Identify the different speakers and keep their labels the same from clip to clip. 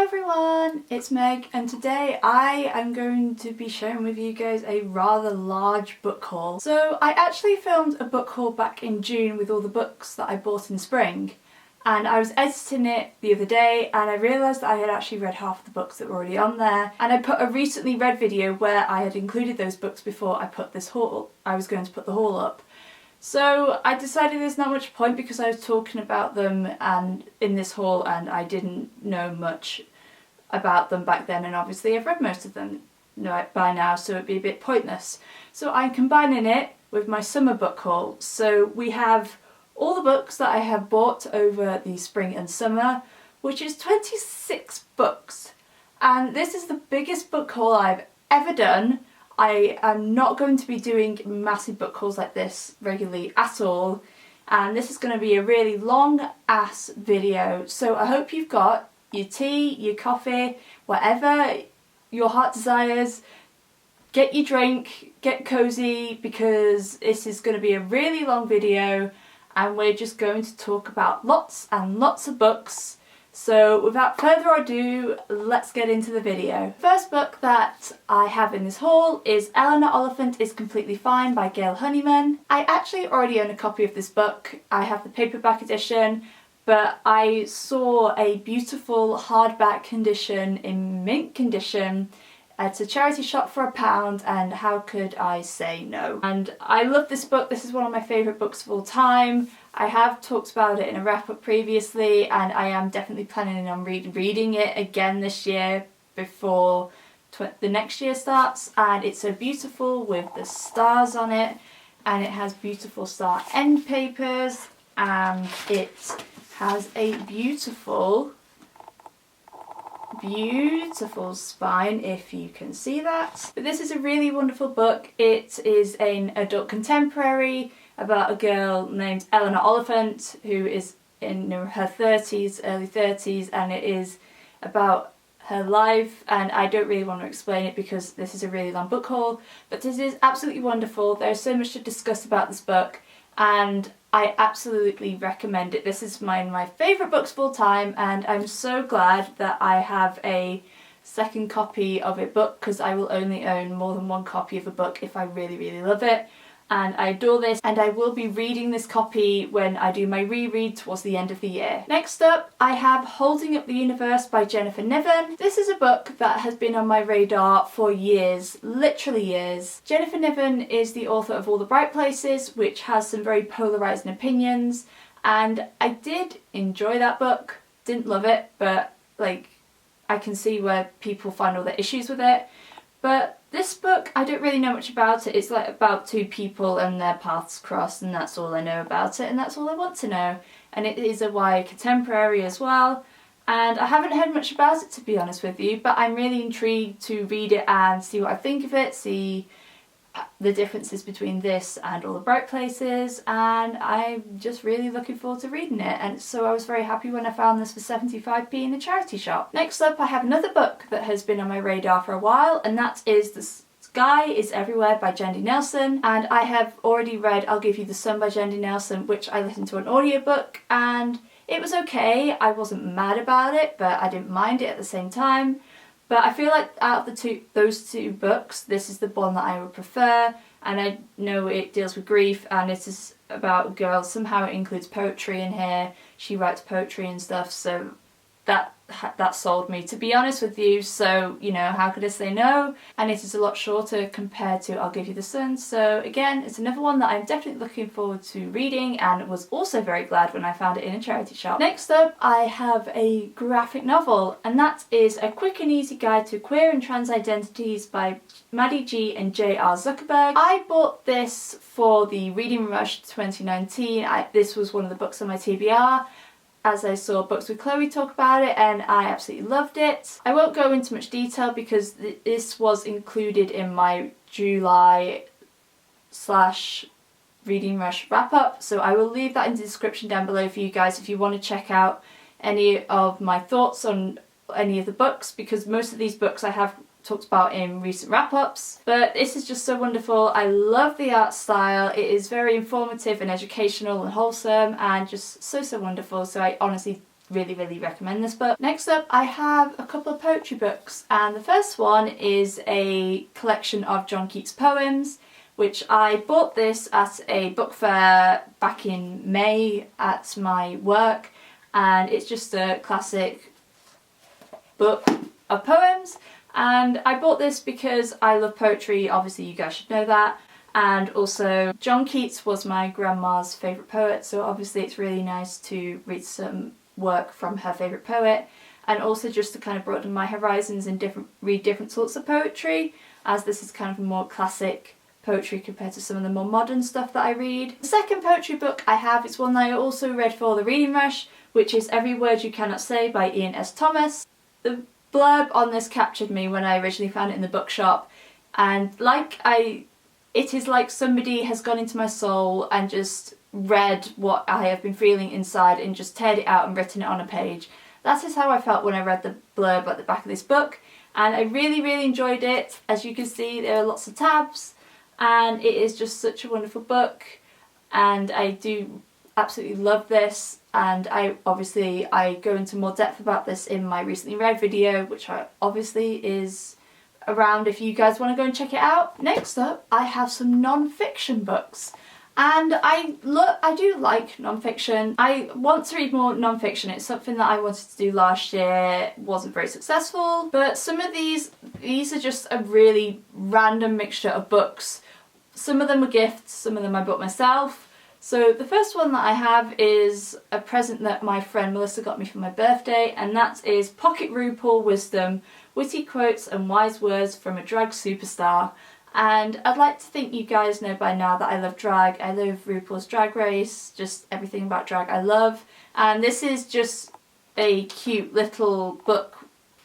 Speaker 1: everyone, it's Meg, and today I am going to be sharing with you guys a rather large book haul. So I actually filmed a book haul back in June with all the books that I bought in spring, and I was editing it the other day and I realised that I had actually read half of the books that were already on there, and I put a recently read video where I had included those books before I put this haul. I was going to put the haul up. So I decided there's not much point because I was talking about them and in this haul and I didn't know much about them back then, and obviously I've read most of them by now, so it'd be a bit pointless. So I'm combining it with my summer book haul. So we have all the books that I have bought over the spring and summer, which is 26 books. And this is the biggest book haul I've ever done. I am not going to be doing massive book hauls like this regularly at all, and this is going to be a really long ass video, so I hope you've got your tea, your coffee, whatever your heart desires. Get your drink, get cozy, because this is going to be a really long video and we're just going to talk about lots and lots of books. So without further ado, let's get into the video. The first book that I have in this haul is Eleanor Oliphant is Completely Fine by Gail Honeyman. I actually already own a copy of this book. I have the paperback edition, but I saw a beautiful hardback condition in mint condition at a charity shop for £1, and how could I say no? And I love this book. This is one of my favourite books of all time. I have talked about it in a wrap-up previously, and I am definitely planning on reading it again this year before the next year starts. And it's so beautiful with the stars on it, and it has beautiful star end papers, and it has a beautiful spine, if you can see that. But this is a really wonderful book. It is an adult contemporary about a girl named Eleanor Oliphant who is in her 30s, early 30s, and it is about her life, and I don't really want to explain it because this is a really long book haul, but this is absolutely wonderful. There's so much to discuss about this book and I absolutely recommend it. This is my favourite books of all time, and I'm so glad that I have a second copy of a book, because I will only own more than one copy of a book if I really, really love it. And I adore this, and I will be reading this copy when I do my reread towards the end of the year. Next up, I have Holding Up the Universe by Jennifer Niven. This is a book that has been on my radar for years, literally years. Jennifer Niven is the author of All the Bright Places, which has some very polarising opinions, and I did enjoy that book. Didn't love it, but like, I can see where people find all the issues with it. But this book, I don't really know much about it. It's like about two people and their paths cross, and that's all I know about it, and that's all I want to know. And it is a YA contemporary as well, and I haven't heard much about it, to be honest with you, but I'm really intrigued to read it and see what I think of it, see the differences between this and All the Bright Places, and I'm just really looking forward to reading it. And so I was very happy when I found this for 75p in a charity shop. Next up, I have another book that has been on my radar for a while, and that is The Sky is Everywhere by Jandy Nelson. And I have already read I'll Give You the Sun by Jandy Nelson, which I listened to an audiobook, and it was okay. I wasn't mad about it, but I didn't mind it at the same time. But I feel like out of those two books, this is the one that I would prefer, and I know it deals with grief, and it is about a girl. Somehow it includes poetry in here. She writes poetry and stuff, so that sold me, to be honest with you. So, you know, how could I say no? And it is a lot shorter compared to I'll Give You the Sun. So again, it's another one that I'm definitely looking forward to reading, and was also very glad when I found it in a charity shop. Next up, I have a graphic novel, and that is A Quick and Easy Guide to Queer and Trans Identities by Maddie G and J.R. Zuckerberg. I bought this for the Reading Rush 2019. This was one of the books on my TBR, as I saw Books with Chloe talk about it, and I absolutely loved it. I won't go into much detail because this was included in my July/Reading Rush wrap-up, so I will leave that in the description down below for you guys if you want to check out any of my thoughts on any of the books, because most of these books I have talked about in recent wrap-ups. But this is just so wonderful. I love the art style. It is very informative and educational and wholesome, and just so wonderful. So I honestly really, really recommend this book. Next up, I have a couple of poetry books, and the first one is a collection of John Keats poems, which I bought this at a book fair back in May at my work, and it's just a classic book of poems. And I bought this because I love poetry, obviously you guys should know that, and also John Keats was my grandma's favourite poet, so obviously it's really nice to read some work from her favourite poet, and also just to kind of broaden my horizons and read different sorts of poetry, as this is kind of more classic poetry compared to some of the more modern stuff that I read. The second poetry book I have is one that I also read for the reading rush, which is Every Word You Cannot Say by Ian S. Thomas. The blurb on this captured me when I originally found it in the bookshop, and it is like somebody has gone into my soul and just read what I have been feeling inside and just teared it out and written it on a page. That is how I felt when I read the blurb at the back of this book, and I really, really enjoyed it. As you can see, there are lots of tabs, and it is just such a wonderful book, and I do absolutely love this, and I go into more depth about this in my recently read video, which obviously is around if you guys want to go and check it out. Next up, I have some non-fiction books, and I do like non-fiction. I want to read more non-fiction. It's something that I wanted to do last year, wasn't very successful, but some of these are just a really random mixture of books. Some of them were gifts, some of them I bought myself. So the first one that I have is a present that my friend Melissa got me for my birthday, and that is Pocket RuPaul Wisdom, Witty Quotes and Wise Words from a Drag Superstar. And I'd like to think you guys know by now that I love drag. I love RuPaul's Drag Race, just everything about drag I love. And this is just a cute little book,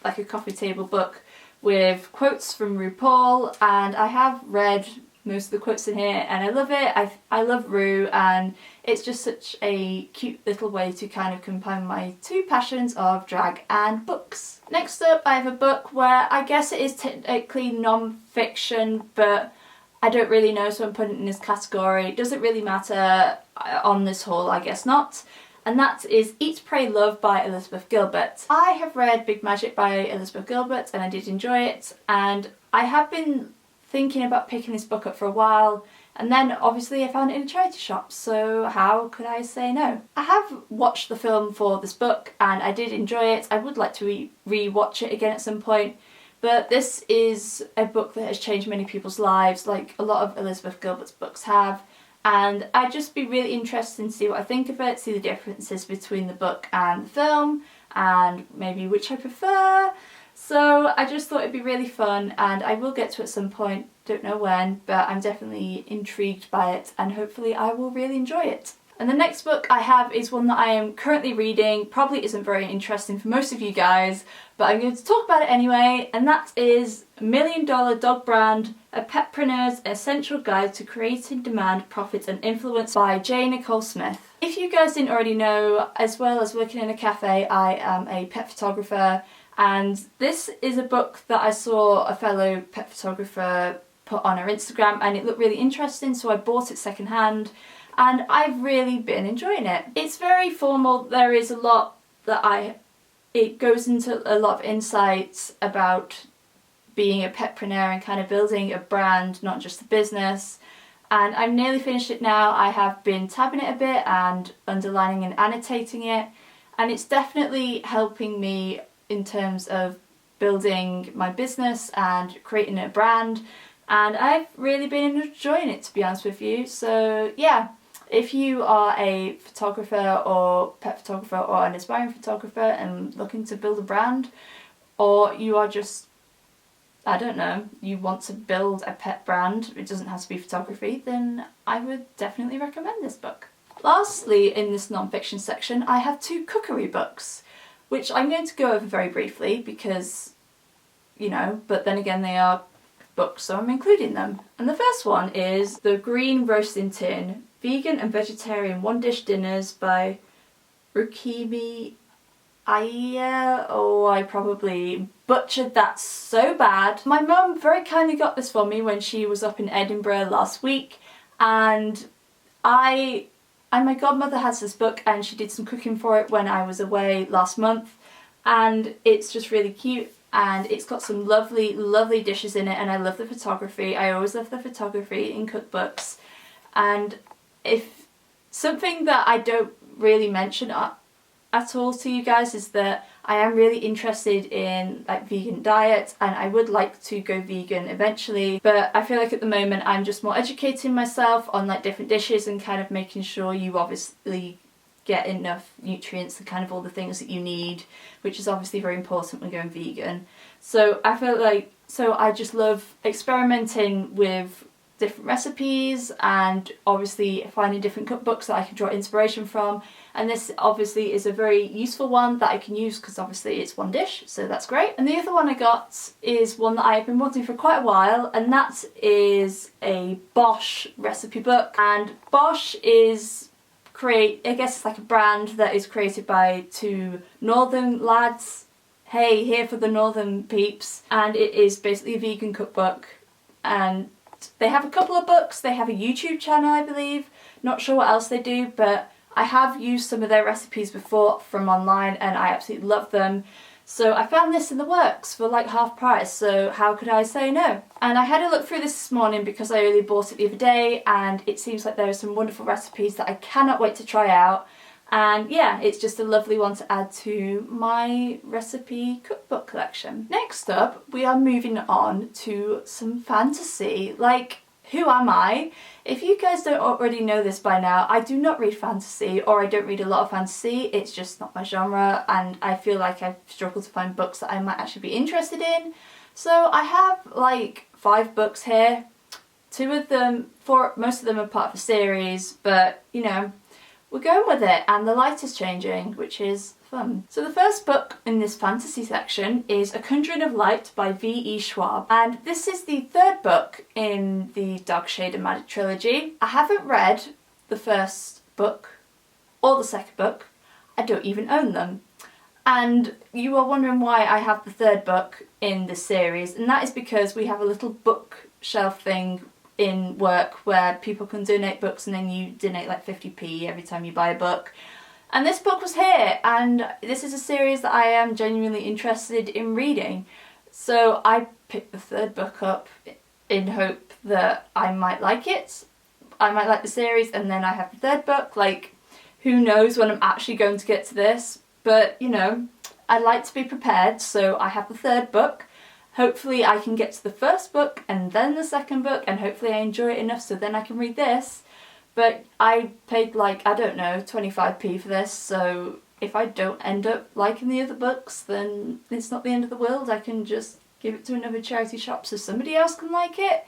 Speaker 1: like a coffee table book, with quotes from RuPaul, and I have read most of the quotes in here and I love it. I love Ru, and it's just such a cute little way to kind of combine my two passions of drag and books. Next up, I have a book where I guess it is technically non-fiction, but I don't really know, so I'm putting it in this category. It doesn't really matter on this haul, I guess not. And that is Eat, Pray, Love by Elizabeth Gilbert. I have read Big Magic by Elizabeth Gilbert and I did enjoy it, and I have been thinking about picking this book up for a while, and then obviously I found it in a charity shop, so how could I say no? I have watched the film for this book and I did enjoy it. I would like to re-watch it again at some point, but this is a book that has changed many people's lives, like a lot of Elizabeth Gilbert's books have, and I'd just be really interested to see what I think of it, see the differences between the book and the film, and maybe which I prefer. So I just thought it'd be really fun, and I will get to it at some point, don't know when, but I'm definitely intrigued by it and hopefully I will really enjoy it. And the next book I have is one that I am currently reading, probably isn't very interesting for most of you guys, but I'm going to talk about it anyway, and that is $1 Million Dog Brand, A Petpreneur's Essential Guide to Creating Demand, Profit and Influence by J. Nicole Smith. If you guys didn't already know, as well as working in a cafe, I am a pet photographer. And this is a book that I saw a fellow pet photographer put on her Instagram, and it looked really interesting, so I bought it secondhand and I've really been enjoying it. It's very formal. There is a lot it goes into a lot of insights about being a petpreneur and kind of building a brand, not just a business. And I've nearly finished it now. I have been tabbing it a bit and underlining and annotating it, and it's definitely helping me in terms of building my business and creating a brand, and I've really been enjoying it, to be honest with you. So yeah, if you are a photographer or pet photographer or an aspiring photographer and looking to build a brand, or you are just, I don't know, you want to build a pet brand, it doesn't have to be photography, then I would definitely recommend this book. Lastly, in this non-fiction section, I have two cookery books, which I'm going to go over very briefly because, you know, but then again they are books, so I'm including them. And the first one is The Green Roasting Tin, Vegan and Vegetarian One-Dish Dinners by Rukimi Aya. Oh, I probably butchered that so bad. My mum very kindly got this for me when she was up in Edinburgh last week, and I And my godmother has this book and she did some cooking for it when I was away last month, and it's just really cute and it's got some lovely, lovely dishes in it, and I love the photography. I always love the photography in cookbooks. And if something that I don't really mention at all to you guys is that I am really interested in like vegan diet, and I would like to go vegan eventually, but I feel like at the moment I'm just more educating myself on like different dishes and kind of making sure you obviously get enough nutrients and kind of all the things that you need, which is obviously very important when going vegan. So I feel like, so I just love experimenting with different recipes and obviously finding different cookbooks that I can draw inspiration from, and this obviously is a very useful one that I can use because obviously it's one dish, so that's great. And the other one I got is one that I've been wanting for quite a while, and that is a Bosch recipe book. And Bosch is I guess it's like a brand that is created by two northern lads. Hey, here for the northern peeps. And it is basically a vegan cookbook, and they have a couple of books. They have a YouTube channel, I believe. Not sure what else they do, but I have used some of their recipes before from online and I absolutely love them. So I found this in the works for like half price, so how could I say no? And I had a look through this morning because I only bought it the other day, and it seems like there are some wonderful recipes that I cannot wait to try out. And yeah, it's just a lovely one to add to my recipe cookbook collection. Next up, we are moving on to some fantasy. Like, who am I? If you guys don't already know this by now, I do not read fantasy, or I don't read a lot of fantasy. It's just not my genre, and I feel like I've struggled to find books that I might actually be interested in. So I have like 5 books here. Most of them are part of a series, but you know, we're going with it, and the light is changing, which is fun. So the first book in this fantasy section is A Conjuring of Light by V.E. Schwab, and this is the 3rd book in the Dark Shade and Magic trilogy. I haven't read the first book or the second book. I don't even own them. And you are wondering why I have the 3rd book in this series, and that is because we have a little bookshelf thing in work where people can donate books, and then you donate like 50p every time you buy a book. And this book was here, and this is a series that I am genuinely interested in reading. So I picked the 3rd book up in hope that I might like it. I might like the series, and then I have the 3rd book. Like, who knows when I'm actually going to get to this, but you know, I like to be prepared, so I have the 3rd book. Hopefully I can get to the 1st book and then the 2nd book, and hopefully I enjoy it enough so then I can read this. But I paid like, I don't know, 25p for this, so if I don't end up liking the other books, then it's not the end of the world. I can just give it to another charity shop so somebody else can like it.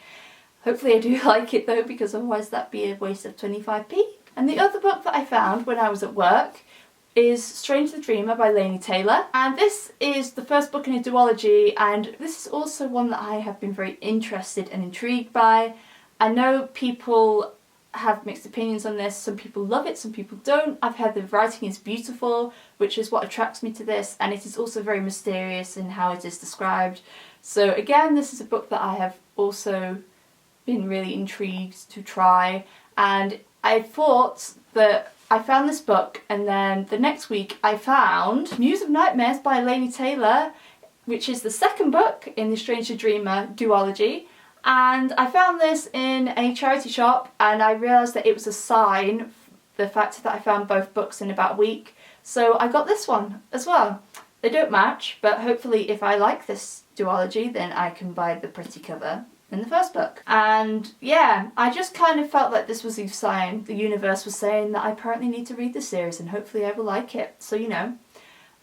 Speaker 1: Hopefully I do like it though, because otherwise that'd be a waste of 25p. And the other book that I found when I was at work is Strange the Dreamer by Laini Taylor, and this is the 1st book in a duology, and this is also one that I have been very interested and intrigued by. I know people have mixed opinions on this. Some people love it, some people don't. I've heard the writing is beautiful, which is what attracts me to this, and it is also very mysterious in how it is described. So again, this is a book that I have also been really intrigued to try, and I thought that I found this book, and then the next week I found Muse of Nightmares by Laini Taylor, which is the 2nd book in the Strange the Dreamer duology. And I found this in a charity shop, and I realised that it was a sign, the fact that I found both books in about a week. So I got this one as well. They don't match, but hopefully if I like this duology, then I can buy the pretty cover in the 1st book. And yeah, I just kind of felt like this was a sign. The universe was saying that I apparently need to read this series, and hopefully I will like it. So, you know,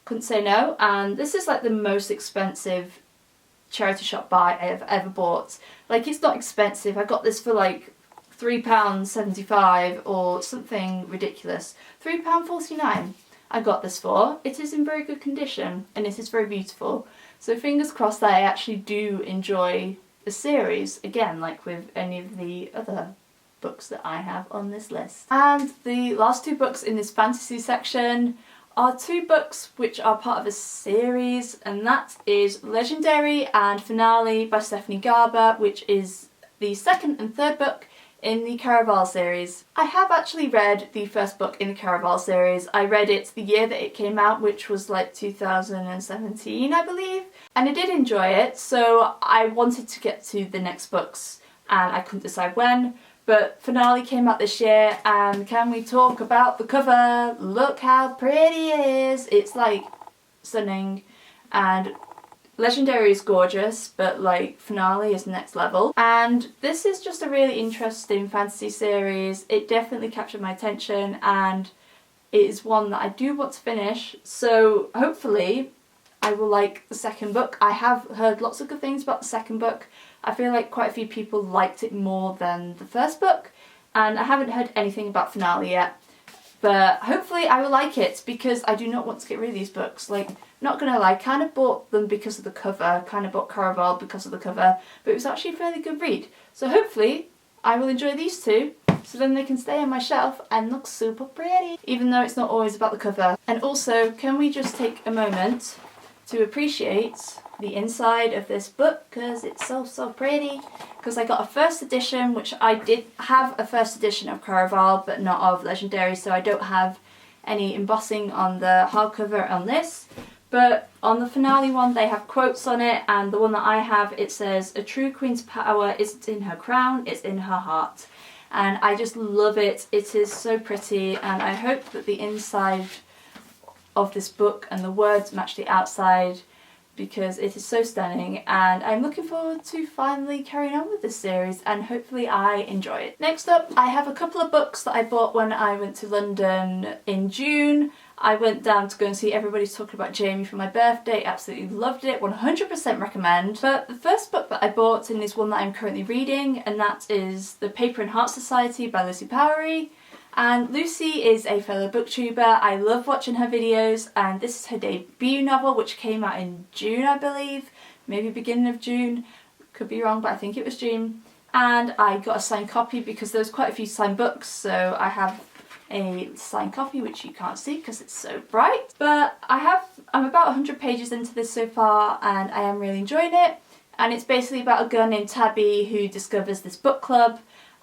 Speaker 1: couldn't say no. And this is like the most expensive charity shop buy I've ever bought. Like, it's not expensive. I got this for like £3.75 or something ridiculous. £3.49 I got this for. It is in very good condition, and it is very beautiful. So fingers crossed that I actually do enjoy the series, again, like with any of the other books that I have on this list. And the last 2 books in this fantasy section are 2 books which are part of a series, and that is Legendary and Finale by Stephanie Garber, which is the 2nd and 3rd book in the Caraval series. I have actually read the first book in the Caraval series. I read it the year that it came out, which was like 2017, I believe, and I did enjoy it, so I wanted to get to the next books and I couldn't decide when, but Finale came out this year, and can we talk about the cover? Look how pretty it is! It's like stunning, and Legendary is gorgeous, but like Finale is next level. And this is just a really interesting fantasy series. It definitely captured my attention, and it is one that I do want to finish, so hopefully I will like the second book. I have heard lots of good things about the second book. I feel like quite a few people liked it more than the first book, and I haven't heard anything about Finale yet. But hopefully I will like it, because I do not want to get rid of these books. Like, not gonna lie, kind of bought them because of the cover, kind of bought Caraval because of the cover, but it was actually a fairly good read. So hopefully I will enjoy these two, so then they can stay on my shelf and look super pretty, even though it's not always about the cover. And also, can we just take a moment to appreciate the inside of this book, because it's so pretty. Because I got a first edition, which I did have a first edition of Caraval but not of Legendary, so I don't have any embossing on the hardcover on this. But on the Finale one they have quotes on it, and the one that I have, it says, "A true queen's power isn't in her crown, it's in her heart." And I just love it. It is so pretty, and I hope that the inside of this book and the words match the outside, because it is so stunning, and I'm looking forward to finally carrying on with this series, and hopefully I enjoy it. Next up, I have a couple of books that I bought when I went to London in June. I went down to go and see Everybody's Talking About Jamie for my birthday, absolutely loved it, 100% recommend. But the first book that I bought, and is one that I'm currently reading, and that is The Paper and Heart Society by Lucy Powery. And Lucy is a fellow booktuber. I love watching her videos, and this is her debut novel, which came out in June, I believe, maybe beginning of June, could be wrong, but I think it was June. And I got a signed copy because there was quite a few signed books, so I have a signed copy which you can't see because it's so bright. But I'm about 100 pages into this so far, and I am really enjoying it. And it's basically about a girl named Tabby who discovers this book club,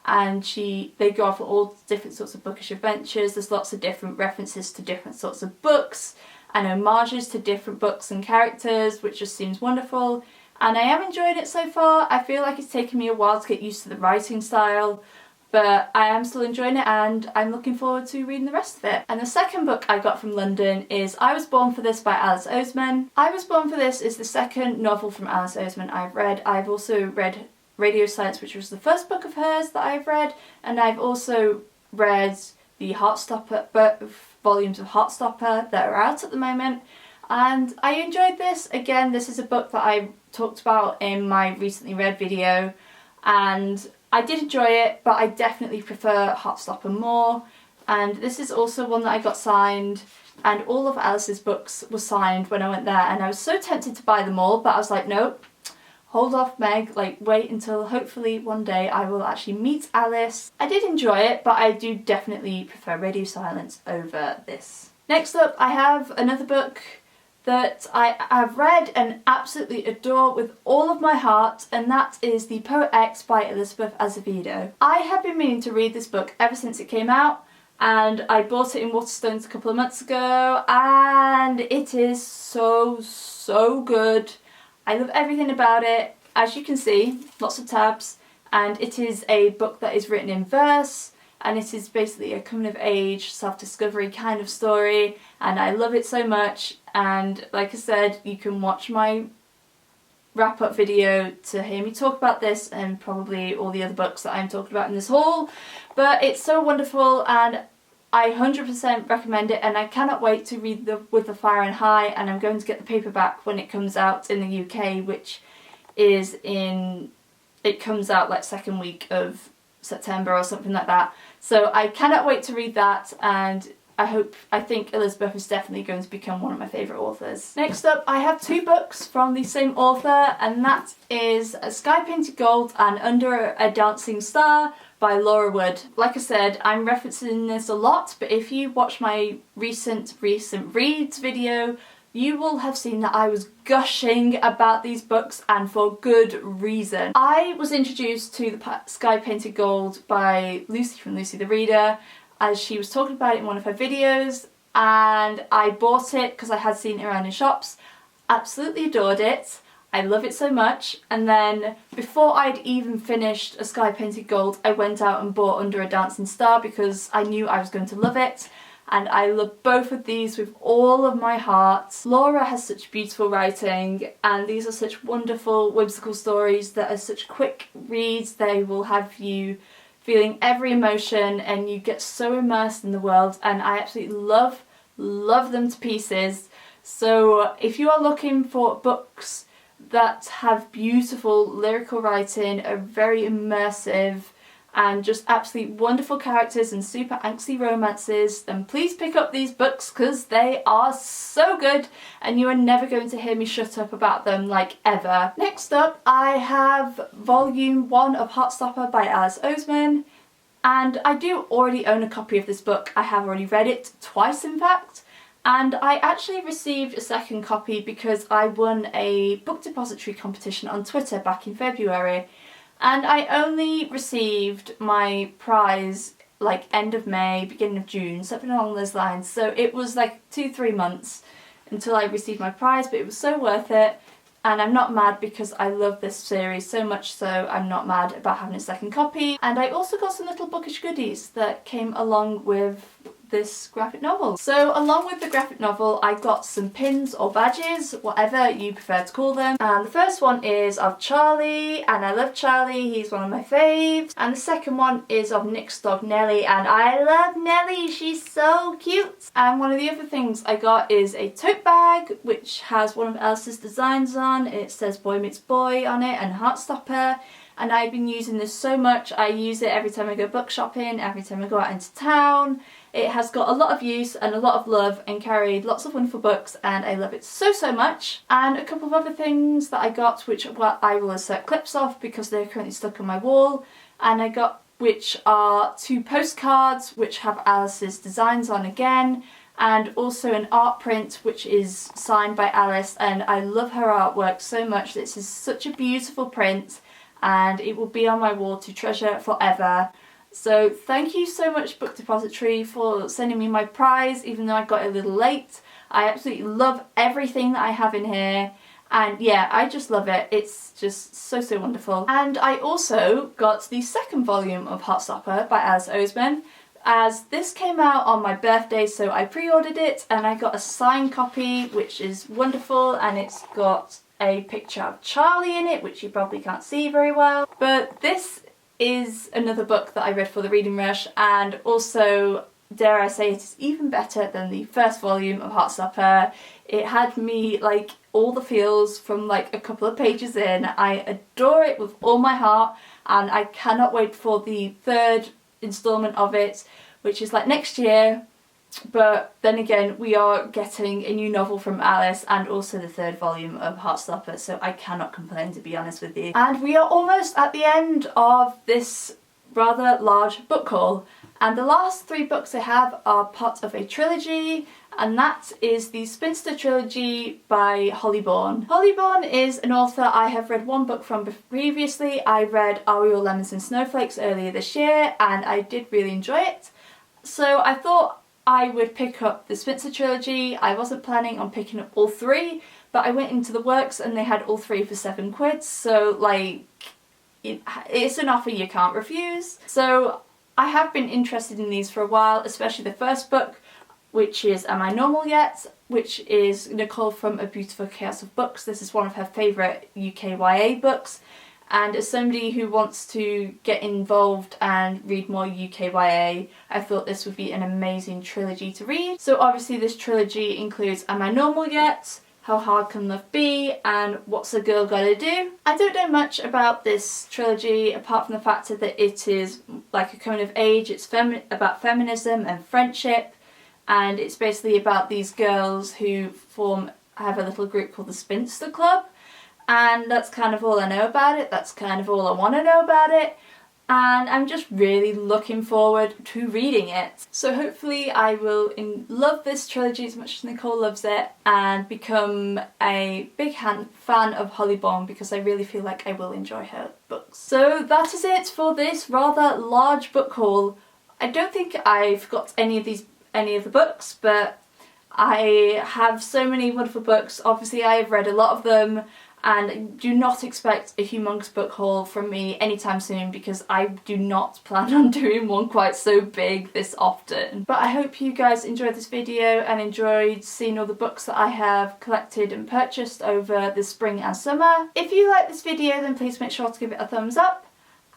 Speaker 1: and they go off on all different sorts of bookish adventures. There's lots of different references to different sorts of books and homages to different books and characters, which just seems wonderful. And I am enjoying it so far. I feel like it's taken me a while to get used to the writing style, but I am still enjoying it, and I'm looking forward to reading the rest of it. And the second book I got from London is I Was Born for This by Alice Oseman. I Was Born for This is the second novel from Alice Oseman I've read. I've also read Radio Silence, which was the first book of hers that I've read, and I've also read the Hotstopper volumes of Hotstopper that are out at the moment, and I enjoyed this. Again, this is a book that I talked about in my recently read video, and I did enjoy it, but I definitely prefer Hotstopper more. And this is also one that I got signed, and all of Alice's books were signed when I went there, and I was so tempted to buy them all, but I was like, nope. Hold off, Meg, like wait until hopefully one day I will actually meet Alice. I did enjoy it, but I do definitely prefer Radio Silence over this. Next up, I have another book that I have read and absolutely adore with all of my heart, and that is The Poet X by Elizabeth Azevedo. I have been meaning to read this book ever since it came out, and I bought it in Waterstones a couple of months ago, and it is so good. I love everything about it. As you can see, lots of tabs, and it is a book that is written in verse, and it is basically a coming of age, self-discovery kind of story, and I love it so much. And like I said, you can watch my wrap-up video to hear me talk about this and probably all the other books that I'm talking about in this haul, but it's so wonderful, and I 100% recommend it, and I cannot wait to read With the Fire and High, and I'm going to get the paperback when it comes out in the UK, which is it comes out like second week of September or something like that. So I cannot wait to read that, and I think Elizabeth is definitely going to become one of my favourite authors. Next up, I have two books from the same author, and that is Sky Painted Gold and Under a Dancing Star by Laura Wood. Like I said, I'm referencing this a lot, but if you watch my recent reads video, you will have seen that I was gushing about these books, and for good reason. I was introduced to the Sky Painted Gold by Lucy from Lucy the Reader, as she was talking about it in one of her videos, and I bought it because I had seen it around in shops. Absolutely adored it. I love it so much. And then before I'd even finished A Sky Painted Gold, I went out and bought Under a Dancing Star because I knew I was going to love it. And I love both of these with all of my heart. Laura has such beautiful writing, and these are such wonderful, whimsical stories that are such quick reads. They will have you feeling every emotion and you get so immersed in the world, and I absolutely love them to pieces. So if you are looking for books that have beautiful lyrical writing, are very immersive, and just absolutely wonderful characters and super angsty romances, then please pick up these books because they are so good and you are never going to hear me shut up about them, like, ever. Next up, I have volume 1 of Hotstopper by Alice Oseman, and I do already own a copy of this book. I have already read it twice, in fact. And I actually received a second copy because I won a book depository competition on Twitter back in February. And I only received my prize like end of May, beginning of June, something along those lines. So it was like 2-3 months until I received my prize, but it was so worth it. And I'm not mad because I love this series so much, so I'm not mad about having a second copy. And I also got some little bookish goodies that came along with this graphic novel. So along with the graphic novel, I got some pins or badges, whatever you prefer to call them. And the first one is of Charlie, and I love Charlie, he's one of my faves. And the second one is of Nick's dog Nellie, and I love Nellie, she's so cute. And one of the other things I got is a tote bag, which has one of Alice's designs on. It says Boy Meets Boy on it and Heartstopper. And I've been using this so much. I use it every time I go book shopping, every time I go out into town. It has got a lot of use and a lot of love and carried lots of wonderful books, and I love it so, so much. And a couple of other things that I got, which I will insert clips of because they're currently stuck on my wall. And I got, which are 2 postcards which have Alice's designs on again, and also an art print which is signed by Alice, and I love her artwork so much. This is such a beautiful print, and it will be on my wall to treasure forever. So thank you so much, Book Depository, for sending me my prize, even though I got it a little late. I absolutely love everything that I have in here, and yeah, I just love it. It's just so, so wonderful. And I also got the second volume of Hotstopper by Alice Oseman, as this came out on my birthday, so I pre-ordered it, and I got a signed copy, which is wonderful, and it's got a picture of Charlie in it, which you probably can't see very well. But this is another book that I read for the reading rush, and also, dare I say, it is even better than the first volume of Hotstopper. It had me like all the feels from like a couple of pages in. I adore it with all my heart, and I cannot wait for the third installment of it, which is like next year. But then again, we are getting a new novel from Alice and also the third volume of Hotstopper, so I cannot complain, to be honest with you. And we are almost at the end of this rather large book haul, and the last 3 books I have are part of a trilogy, and that is the Spinster Trilogy by Holly Bourne. Holly Bourne is an author I have read 1 book from previously. I read Are We All Lemons and Snowflakes earlier this year, and I did really enjoy it. So I thought I would pick up the Spinster Trilogy. I wasn't planning on picking up all 3, but I went into the works and they had all 3 for £7, so like, it's an offer you can't refuse. So I have been interested in these for a while, especially the first book, which is Am I Normal Yet?, which is Nicole from A Beautiful Chaos of Books. This is one of her favourite UK YA books, and as somebody who wants to get involved and read more UK YA, I thought this would be an amazing trilogy to read. So obviously this trilogy includes Am I Normal Yet?, How Hard Can Love Be?, and What's a Girl Gotta Do? I don't know much about this trilogy apart from the fact that it is like a coming of age. It's about feminism and friendship, and it's basically about these girls who have a little group called the Spinster Club. And that's kind of all I know about it. That's kind of all I want to know about it. and I'm just really looking forward to reading it. So hopefully I will love this trilogy as much as Nicole loves it and become a big fan of Holly Baum, because I really feel like I will enjoy her books. So that is it for this rather large book haul. I don't think I've got any of the books, but I have so many wonderful books. Obviously I have read a lot of them, and do not expect a humongous book haul from me anytime soon, because I do not plan on doing one quite so big this often. But I hope you guys enjoyed this video and enjoyed seeing all the books that I have collected and purchased over the spring and summer. If you like this video, then please make sure to give it a thumbs up,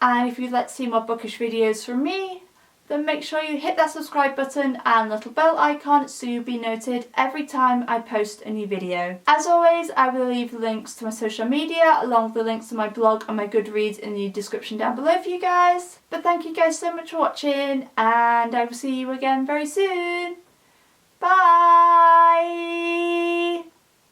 Speaker 1: and if you'd like to see more bookish videos from me, then make sure you hit that subscribe button and little bell icon so you'll be noted every time I post a new video. As always, I will leave the links to my social media along with the links to my blog and my Goodreads in the description down below for you guys. But thank you guys so much for watching, and I will see you again very soon. Bye!